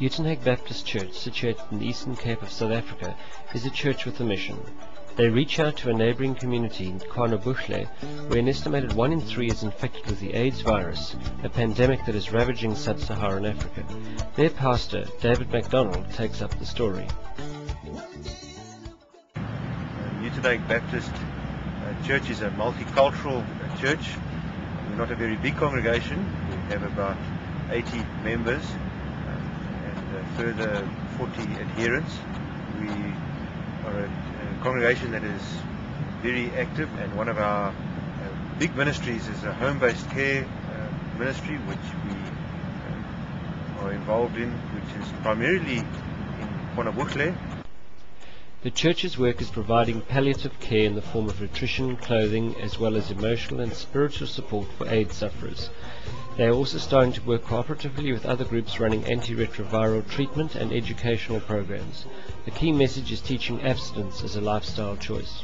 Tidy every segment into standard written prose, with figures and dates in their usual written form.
Uitenhage Baptist Church, situated in the Eastern Cape of South Africa, is a church with a mission. They reach out to a neighbouring community in KwaNobuhle, where an estimated 1 in 3 is infected with the AIDS virus, a pandemic that is ravaging sub-Saharan Africa. Their pastor, David MacDonald, takes up the story. Uitenhage Baptist Church is a multicultural church. We're not a very big congregation. We have about 80 members and a further 40 adherents. We are a congregation that is very active, and one of our big ministries is a home-based care ministry, which we are involved in, which is primarily in KwaNobuhle. The church's work is providing palliative care in the form of nutrition, clothing, as well as emotional and spiritual support for AIDS sufferers. They are also starting to work cooperatively with other groups running antiretroviral treatment and educational programs. The key message is teaching abstinence as a lifestyle choice.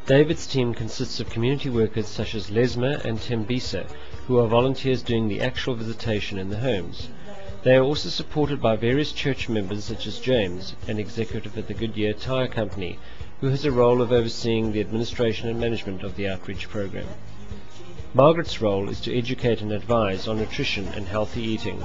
David's team consists of community workers such as Lesma and Tembisa, who are volunteers doing the actual visitation in the homes. They are also supported by various church members such as James, an executive at the Goodyear Tire Company, who has a role of overseeing the administration and management of the outreach program. Margaret's role is to educate and advise on nutrition and healthy eating.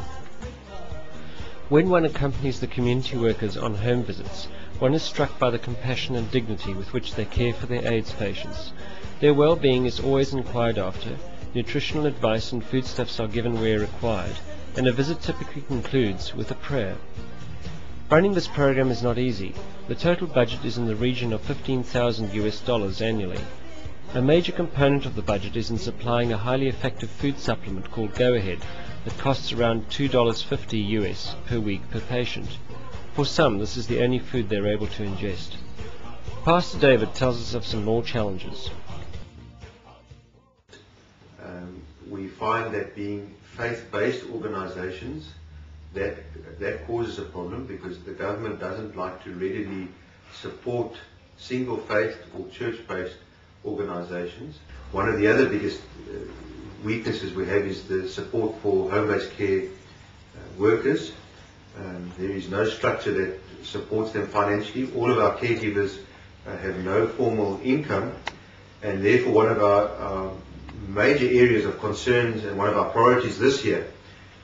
When one accompanies the community workers on home visits, one is struck by the compassion and dignity with which they care for their AIDS patients. Their well-being is always inquired after, nutritional advice and foodstuffs are given where required, and a visit typically concludes with a prayer. Running this program is not easy. The total budget is in the region of $15,000 annually. A major component of the budget is in supplying a highly effective food supplement called Go Ahead that costs around $2.50 per week per patient. For some, this is the only food they're able to ingest. Pastor David tells us of some more challenges. We find that being faith-based organizations, that causes a problem, because the government doesn't like to readily support single faith or church-based organizations. One of the other biggest weaknesses we have is the support for home-based care workers. There is no structure that supports them financially. All of our caregivers have no formal income, and therefore one of our major areas of concerns and one of our priorities this year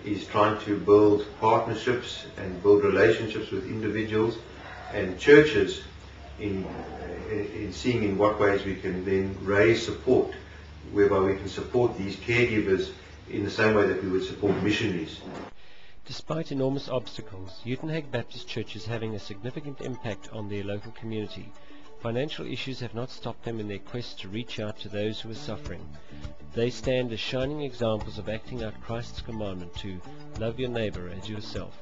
is trying to build partnerships and build relationships with individuals and churches in seeing in what ways we can then raise support, whereby we can support these caregivers in the same way that we would support missionaries. Despite enormous obstacles, Uitenhage Baptist Church is having a significant impact on their local community. Financial issues have not stopped them in their quest to reach out to those who are suffering. They stand as shining examples of acting out Christ's commandment to love your neighbour as yourself.